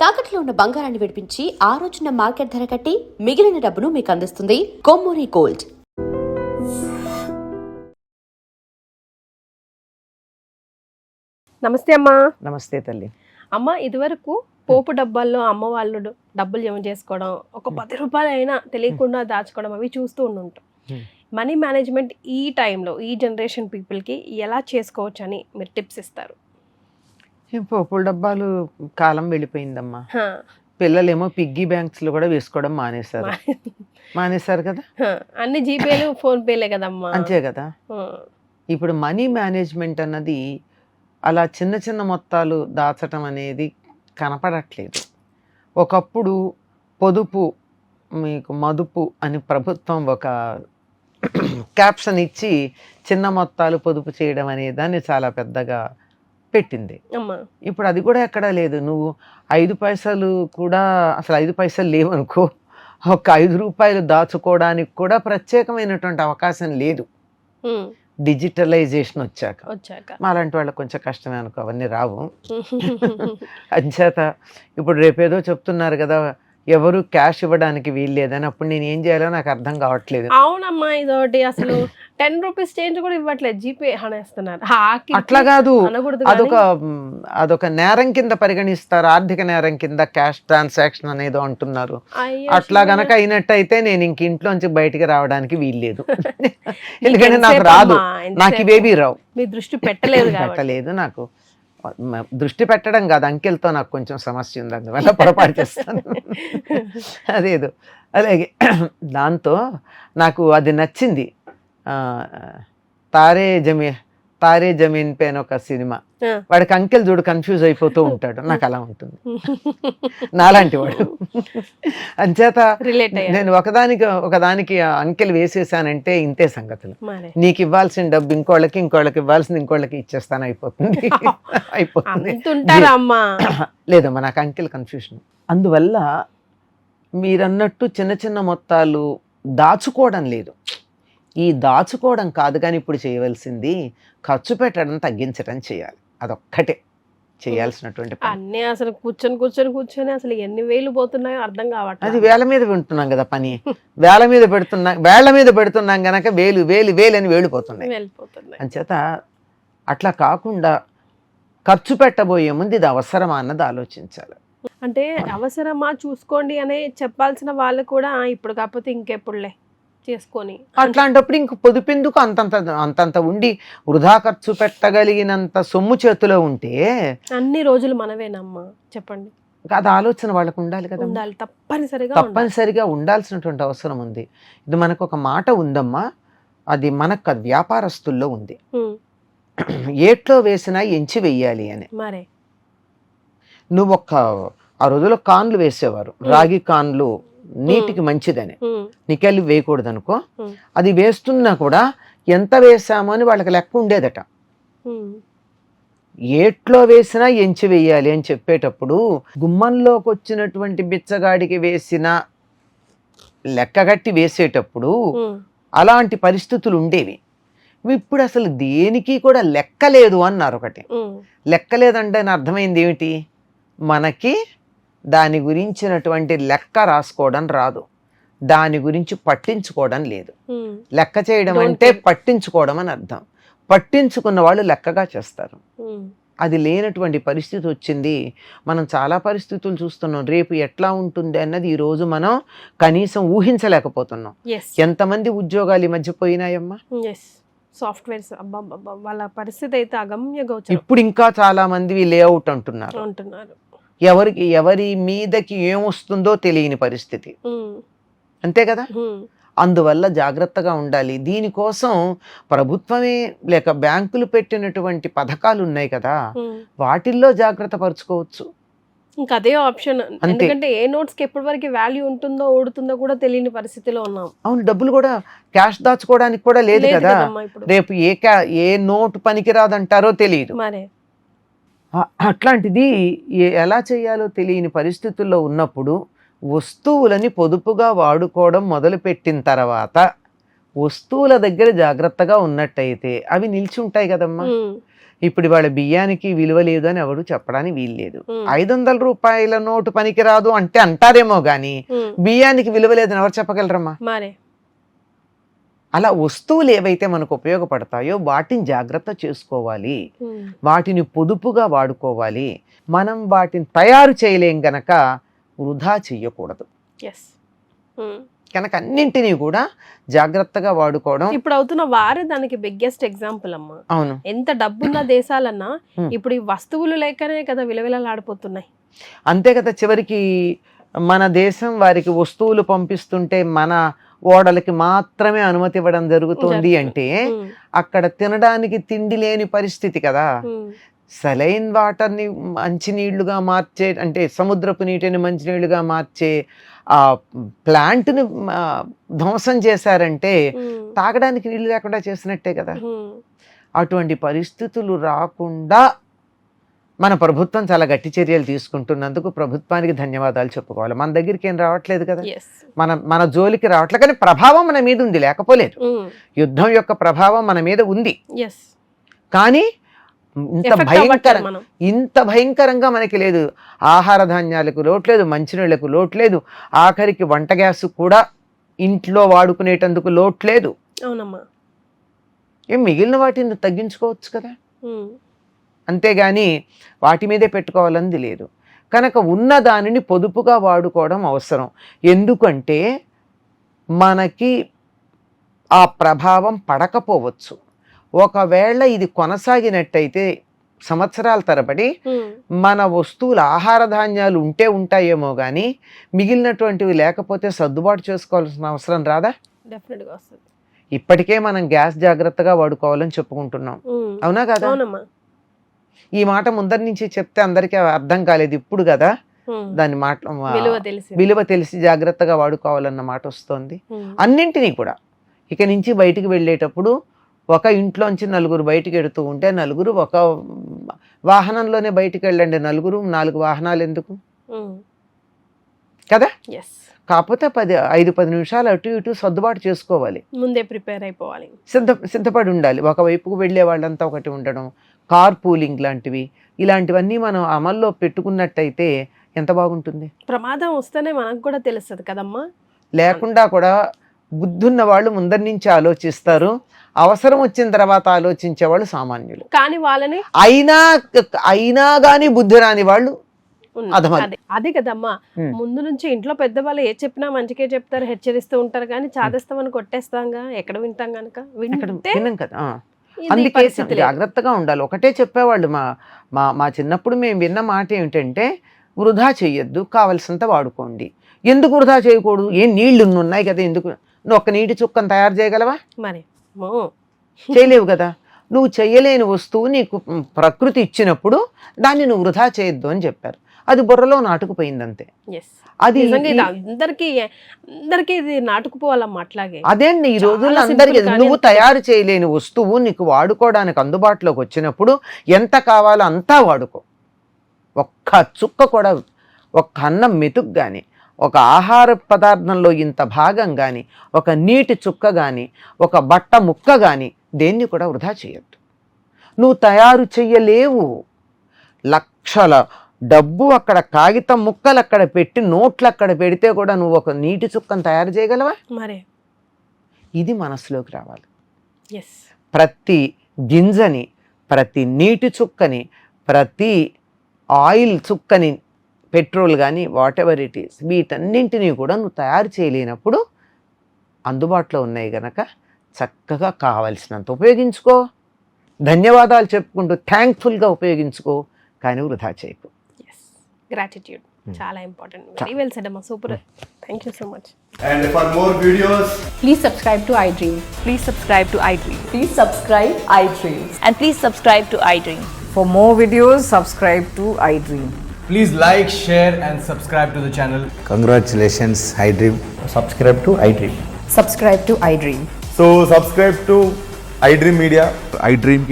తాకట్లో ఉన్న బంగారాన్ని విడిపించి ఆ రోజున మార్కెట్ ధర కట్టి మిగిలిన డబ్బును మీకు అందిస్తుంది కొమ్మూరి గోల్డ్. నమస్తే అమ్మా. నమస్తే తల్లి. అమ్మ, ఇదివరకు పోపు డబ్బాల్లో అమ్మ వాళ్ళు డబ్బులు జమ చేసుకోవడం, ఒక 10 రూపాయలు అయినా తెలియకుండా దాచుకోవడం అవి చూస్తూ ఉంటుంటాం. మనీ మేనేజ్మెంట్ ఈ టైంలో ఈ జనరేషన్ పీపుల్కి ఎలా చేసుకోవచ్చు అని మీరు టిప్స్ ఇస్తారు? పోపుల డబ్బాలు కాలం వెళ్ళిపోయిందమ్మా. పిల్లలేమో పిగ్గీ బ్యాంక్స్ లో కూడా వేసుకోవడం మానేశారు కదా. అన్ని జీపేలు ఫోన్ పేలే కదమ్మా. అంతే కదా. ఇప్పుడు మనీ మేనేజ్మెంట్ అన్నది అలా చిన్న చిన్న మొత్తాలు దాచటం అనేది కనపడట్లేదు. ఒకప్పుడు పొదుపు మీకు మదుపు అని ప్రభుత్వం ఒక క్యాప్షన్ ఇచ్చి చిన్న మొత్తాలు పొదుపు చేయడం అనే దాన్ని చాలా పెద్దగా పెట్టింది. ఇప్పుడు అది కూడా ఎక్కడా లేదు. నువ్వు 5 పైసలు కూడా అసలు 5 పైసలు లేవనుకో, ఒక 5 రూపాయలు దాచుకోవడానికి కూడా ప్రత్యేకమైనటువంటి అవకాశం లేదు. డిజిటలైజేషన్ వచ్చాక అలాంటి వాళ్ళకి కొంచెం కష్టమే అనుకో, అవన్నీ రావు. అంచేత ఇప్పుడు రేపేదో చెప్తున్నారు కదా, ఎవరు క్యాష్ ఇవ్వడానికి వీల్లేదని. అప్పుడు నేను ఏం చేయాలో నాకు అర్థం కావట్లేదు. అవునమ్మా, ఇదొకటి అసలు 10 రూపీస్ చేంజ్ కూడా ఇవ్వట్లేదు, జీపే అనేస్తున్నారు. అట్లా కాదు, అదొక నేరం కింద పరిగణిస్తారు, ఆర్థిక నేరం కింద క్యాష్ ట్రాన్సాక్షన్ అనేది అంటున్నారు. అట్లా గనక అయినట్టయితే నేను ఇంక ఇంట్లోంచి బయటికి రావడానికి వీల్లేదు. ఎందుకంటే నాకు రాదు, నాకు ఇవేవి రావు. మీ దృష్టి పెట్టలేదు. నాకు దృష్టి పెట్టడం కాదు, అంకెలతో నాకు కొంచెం సమస్య ఉంది, అందువల్ల పొరపాటు చేస్తాను. అదేదో అలాగే దాంతో నాకు అది నచ్చింది. తారే జమీన్ పే అని ఒక సినిమా, వాడికి అంకెలు చూడు కన్ఫ్యూజ్ అయిపోతూ ఉంటాడు, నాకు అలా ఉంటుంది, నాలాంటి వాడు. అంచేత నేను ఒకదానికి అంకెలు వేసేసానంటే ఇంతే సంగతులు. నీకు ఇవ్వాల్సిన డబ్బు ఇంకోళ్ళకి ఇవ్వాల్సింది ఇంకోళ్ళకి ఇచ్చేస్తాను, అయిపోతుంది. లేదమ్మా, నాకు అంకెలు కన్ఫ్యూషన్. అందువల్ల మీరన్నట్టు చిన్న చిన్న మొత్తాలు దాచుకోవడం లేదు. ఈ దాచుకోవడం కాదు కానీ ఇప్పుడు చేయవలసింది ఖర్చు పెట్టడం తగ్గించడం చేయాలి. అదొక్కటే చేయాల్సినటువంటి అన్నీ. అసలు కూర్చొని అసలు ఎన్ని వేలు పోతున్నాయో అర్థం కావట్లేదు. అది వేల మీద వింటున్నాం కదా పని, వేళ మీద పెడుతున్నాం గనక వేలు అని వేలిపోతున్నాయి. అంచేత అట్లా కాకుండా ఖర్చు పెట్టబోయే ముందు ఇది అవసరమా అన్నది ఆలోచించాలి. అంటే అవసరమా చూసుకోండి అనే చెప్పాల్సిన వాళ్ళు కూడా ఇప్పుడు కాకపోతే ఇంకెప్పుడులే చేసుకొని, అట్లాంటప్పుడు ఇంక పొదుపెందుకు అంతంత ఉండి వృధా ఖర్చు పెట్టగలిగినంత సొమ్ము చేతిలో ఉంటే అన్ని రోజులు మనవేనమ్మా, చెప్పండి. అది ఆలోచన వాళ్ళకు ఉండాలి కదా, తప్పనిసరిగా ఉండాల్సినటువంటి అవసరం ఉంది. ఇది మనకు ఒక మాట ఉందమ్మా, అది మనకు అది వ్యాపారస్తుల్లో ఉంది, ఏట్లో వేసినా ఎంచి వెయ్యాలి అని. మరే నువ్వు ఆ రోజుల్లో కాన్లు వేసేవారు, రాగి కాన్లు నీటికి మంచిదని, నికెళ్ళి వేయకూడదు అనుకో. అది వేస్తున్నా కూడా ఎంత వేసామో అని వాళ్ళకి లెక్క ఉండేదట. ఏట్లో వేసినా ఎంచి వేయాలి అని చెప్పేటప్పుడు గుమ్మంలోకి వచ్చినటువంటి బిచ్చగాడికి వేసిన లెక్కగట్టి వేసేటప్పుడు అలాంటి పరిస్థితులు ఉండేవి. ఇప్పుడు అసలు దేనికి కూడా లెక్క లేదు అన్నారు. ఒకటి లెక్క లేదంటే అర్థమైంది ఏమిటి, మనకి దాని గురించినటువంటి లెక్క రాసుకోవడం రాదు, దాని గురించి పట్టించుకోవడం లేదు. లెక్క చేయడం అంటే పట్టించుకోవడం అని అర్థం. పట్టించుకున్న వాళ్ళు లెక్కగా చేస్తారు. అది లేనటువంటి పరిస్థితి వచ్చింది. మనం చాలా పరిస్థితులు చూస్తున్నాం. రేపు ఎట్లా ఉంటుంది అన్నది ఈ రోజు మనం కనీసం ఊహించలేకపోతున్నాం. ఎంతమంది ఉద్యోగాలు ఈ మధ్య పోయినాయమ్మా. సాఫ్ట్వేర్స్ వాళ్ళ పరిస్థితి అయితే అగమ్యగోచరం. ఇప్పుడు ఇంకా చాలా మంది లేఅవుట్ అంటున్నారు. ఎవరి మీదకి ఏమొస్తుందో తెలియని పరిస్థితి, అంతే కదా. అందువల్ల జాగ్రత్తగా ఉండాలి. దీనికోసం ప్రభుత్వమే లేక బ్యాంకులు పెట్టినటువంటి పథకాలు ఉన్నాయి కదా, వాటిల్లో జాగ్రత్త పరుచుకోవచ్చు. ఇంకా అదే ఆప్షన్. ఎందుకంటే ఏ నోట్స్ కి ఎప్పటి వరకు వాల్యూ ఉంటుందో ఓడుతుందో కూడా తెలియని పరిస్థితిలో ఉన్నాం. అవును, డబ్బులు కూడా క్యాష్ దాచుకోవడానికి కూడా లేదు కదా. రేపు ఏ నోటు పనికిరాదంటారో తెలియదు. అట్లాంటిది ఎలా చేయాలో తెలియని పరిస్థితుల్లో ఉన్నప్పుడు వస్తువులని పొదుపుగా వాడుకోవడం మొదలుపెట్టిన తర్వాత వస్తువుల దగ్గర జాగ్రత్తగా ఉన్నట్టయితే అవి నిలిచి ఉంటాయి కదమ్మా. ఇప్పుడు వాళ్ళ బియ్యానికి విలువ లేదు అని ఎవరు చెప్పడానికి వీలు లేదు. ఉమ్, 500 రూపాయల నోటు పనికిరాదు అంటే అంటారేమో గాని ఉమ్, బియ్యానికి విలువ లేదని ఎవరు చెప్పగలరమ్మా? మరే అలా వస్తువులు ఏవైతే మనకు ఉపయోగపడతాయో వాటిని జాగ్రత్త చేసుకోవాలి, ఉమ్, వాటిని పొదుపుగా వాడుకోవాలి. మనం వాటిని తయారు చేయలేం గనక వృధా చెయ్యకూడదు. ఎస్ ఉమ్. కనుక అన్నింటినీ కూడా జాగ్రత్తగా వాడుకోవడం. ఇప్పుడు అవుతున్న వారే దానికి బిగ్గెస్ట్ ఎగ్జాంపుల్ అమ్మా. అవును, ఎంత డబ్బున్న దేశాలన్నా ఉమ్. ఇప్పుడు ఈ వస్తువులు లేకనే కదా విలవిలలాడిపోతున్నాయి. అంతే కదా. చివరికి మన దేశం వారికి వస్తువులు పంపిస్తుంటే మన ఓడలకి మాత్రమే అనుమతి ఇవ్వడం జరుగుతోంది అంటే ఉమ్, అక్కడ తినడానికి తిండి లేని పరిస్థితి కదా. ఉమ్, సలైన్ వాటర్ని మంచినీళ్లుగా మార్చే, అంటే సముద్రపు నీటిని మంచినీళ్లుగా మార్చే ఆ ప్లాంట్ని ధ్వంసం చేశారంటే ఉమ్, తాగడానికి నీళ్లు లేకుండా చేసినట్టే కదా. ఉమ్. అటువంటి పరిస్థితులు రాకుండా మన ప్రభుత్వం చాలా గట్టి చర్యలు తీసుకుంటున్నందుకు ప్రభుత్వానికి ధన్యవాదాలు చెప్పుకోవాలి. మన దగ్గరికి ఏం రావట్లేదు కదా, Yes. మన జోలికి రావట్లేదు. కానీ ప్రభావం మన మీద ఉంది, లేకపోలేదు. ఉమ్, యుద్ధం యొక్క ప్రభావం మన మీద ఉంది. yes. కానీ ఇంత Effect భయంకర అవ్వట్లేదు మనం. ఇంత భయంకరంగా మనకి లేదు. ఆహార ధాన్యాలకు లోటు లేదు, మంచినీళ్లకు లోటు లేదు, ఆఖరికి వంట గ్యాస్ కూడా ఇంట్లో వాడుకునేటందుకు లోటు లేదు. అవునమ్మా. ఏం మిగిలిన వాటిని తగ్గించుకోవచ్చు కదా, ఉమ్, అంతేగాని వాటి మీదే పెట్టుకోవాలని లేదు. కనుక ఉన్న దానిని పొదుపుగా వాడుకోవడం అవసరం. ఎందుకంటే మనకి ఆ ప్రభావం పడకపోవచ్చు. ఒకవేళ ఇది కొనసాగినట్టయితే సంవత్సరాల తరబడి ఉమ్, మన వస్తువులు ఆహార ధాన్యాలు ఉంటే ఉంటాయేమో కానీ మిగిలినటువంటివి లేకపోతే సర్దుబాటు చేసుకోవాల్సిన అవసరం రాదా? definitely గా వస్తుంది. ఇప్పటికే మనం గ్యాస్ జాగ్రత్తగా వాడుకోవాలని చెప్పుకుంటున్నాం, ఉమ్, అవునా కదా? అవునమ్మా. ఈ మాట ముందరి నుంచి చెప్తే అందరికీ అర్థం కాలేదు, ఇప్పుడు కదా ఉమ్, దాని మాట విలువ తెలిసి జాగ్రత్తగా వాడుకోవాలన్న మాట వస్తుంది. ఉమ్, అన్నింటినీ కూడా ఇక నుంచి బయటికి వెళ్ళేటప్పుడు ఒక ఇంట్లోంచి నలుగురు బయటికి వెడుతూ ఉంటే నలుగురు ఒక వాహనంలోనే బయటికి వెళ్ళండి, నలుగురు 4 వాహనాలు ఎందుకు ఉమ్, కదా? yes. కాకపోతే 5-10 నిమిషాలు అటు ఇటు సర్దుబాటు చేసుకోవాలి, ముందే ప్రిపేర్ అయిపోవాలి. సిద్ధపడి ఉండాలి. ఒకవైపుకు వెళ్ళే వాళ్ళంతా ఒకటి ఉండడం, కార్ పూలింగ్ లాంటివి, ఇలాంటివన్నీ మనం అమల్లో పెట్టుకున్నట్టయితే ఎంత బాగుంటుంది. ప్రమాదం వస్తేనే మనకు కూడా తెలుస్తుంది కదమ్మా. లేకుండా కూడా బుద్ధున్న వాళ్ళు ముందరి నుంచి ఆలోచిస్తారు, అవసరం వచ్చిన తర్వాత ఆలోచించే వాళ్ళు సామాన్యులు. కానీ వాళ్ళని అయినా కానీ బుద్ధి రాని వాళ్ళు అధమాలు. అదే కదమ్మా. ఉమ్. ముందు నుంచి ఇంట్లో పెద్దవాళ్ళు ఏ చెప్పినా మంచికే చెప్తారు, హెచ్చరిస్తూ ఉంటారు. కానీ చాదేస్తామని కొట్టేస్తాంగా, ఎక్కడ వింటాం గనక. వింటే విన్నాం కదా. ఇది అందుకే పరిస్థితి లేదు. జాగ్రత్తగా ఉండాలి. ఒకటే చెప్పేవాళ్ళు మా చిన్నప్పుడు మేము విన్న మాట ఏమిటంటే వృధా చెయ్యొద్దు, కావలసినంత వాడుకోండి. ఎందుకు వృధా చేయకూడదు? ఏం నీళ్లు ఉన్నాయి కదా, ఎందుకు? నువ్వు ఒక్క నీటి చుక్కను తయారు చేయగలవా? మరి చేయలేవు కదా. నువ్వు చెయ్యలేని వస్తువు నీకు ప్రకృతి ఇచ్చినప్పుడు దాన్ని నువ్వు వృధా చేయొద్దు అని చెప్పారు. అది బుర్రలో నాటుకుపోయింది అంతే. అది అందరికి ఇది నాటుకుపోవాలమ్మా. అట్లాగే అదేండి ఈ రోజుల్లో చాలా అందరికి simple నువ్వు తయారు చేయలేని వస్తువు నీకు వాడుకోవడానికి అందుబాటులోకి వచ్చినప్పుడు ఎంత కావాలో అంతా వాడుకో. ఒక్క చుక్క కూడా, ఒక్క అన్నం మెతుకు కానీ, ఒక ఆహార పదార్థంలో ఇంత భాగం కానీ, ఒక నీటి చుక్క కానీ, ఒక బట్ట ముక్క కానీ దేన్ని కూడా వృధా చేయొద్దు. నువ్వు తయారు చెయ్యలేవు. లక్షల డబ్బు అక్కడ కాగితం ముక్కలు అక్కడ పెట్టి నోట్లు అక్కడ పెడితే కూడా నువ్వు ఒక నీటి చుక్కను తయారు చేయగలవా? మరి ఇది మనసులోకి రావాలి. ఎస్. ప్రతి గింజని, ప్రతి నీటి చుక్కని, ప్రతి ఆయిల్ చుక్కని, పెట్రోల్ కానీ వాట్ ఎవర్ ఇట్ ఈస్, వీటన్నింటినీ కూడా నువ్వు తయారు చేయలేనప్పుడు అందుబాటులో ఉన్నాయి గనక చక్కగా కావలసినంత ఉపయోగించుకో. ధన్యవాదాలు చెప్పుకుంటూ థ్యాంక్ఫుల్గా ఉపయోగించుకో, కానీ వృధా చేయకు. గ్రాటిట్యూడ్ చాలా ఇంపార్టెంట్. వెరీ వెల్ సెడ్ అమ్మా. Super. Thank you so much. And for more videos, Please subscribe to iDream. Please subscribe to iDream. Please subscribe iDream. And please subscribe to iDream. For more videos, subscribe to iDream. please like, share and subscribe to the channel. Congratulations, iDream. Subscribe to iDream. Subscribe to iDream. So subscribe to iDream Media. iDream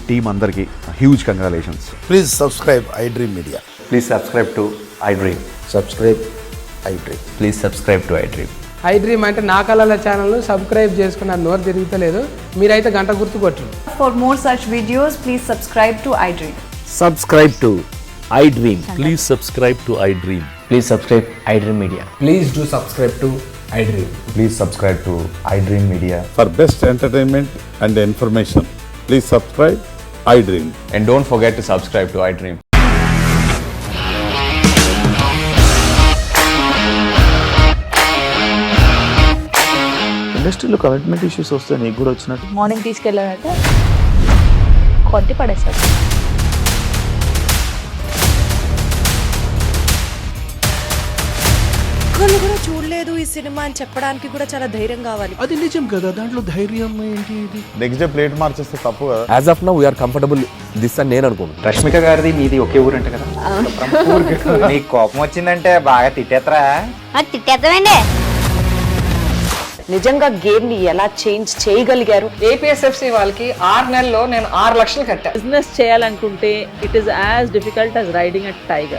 team andarki huge congratulations. Please subscribe iDream Media. Please subscribe to iDream. Subscribe iDream. Please subscribe to iDream. I dream అంటే నా కళల ఛానల్ను subscribe చేసుకున్న నోరు తిరుగుతలేదు. మీరైతే గంట గుర్తు కొట్టండి. For more such videos, please subscribe to iDream. Subscribe to iDream. Please subscribe to iDream. Please subscribe iDream Media. Please do subscribe to iDream. Please subscribe to iDream Media. For best entertainment and information, please subscribe iDream. And don't forget to subscribe to iDream. ఇండస్ట్రీలో commitment issues వస్తే నీకు కూడా వచ్చినట్టు morning తీసుకెళ్ళాలంటే కొట్టి పడేస్తాడు. ఒక్కళ్ళు కూడా చూడలేదు ఈ సినిమా అని చెప్పడానికి కూడా చాలా ధైర్యం కావాలి. అది నిజం కదా, దాంట్లో ధైర్యం ఏంటి? ఇది నెక్స్ట్ డే ప్లేట్ మార్చేస్తే తప్పు కదా. As of now we are comfortable this అని నేను అనుకుంటున్నాను. రష్మిక గారిది మీది ఒకే ఊరు అంట కదా. నీకు కోపం వచ్చిందంటే బాగా తిట్టేత్తరా? తిట్టేద్దామండి. నిజంగా గేమ్ ని ఎలా చేంజ్ చేయగలిగారు? ఏపీఎస్ఎఫ్సి వాళ్ళకి 6 నెలల్లో నేను 6 లక్షలు కట్టా. బిజినెస్ చేయాలనుకుంటే it is as difficult as riding a tiger.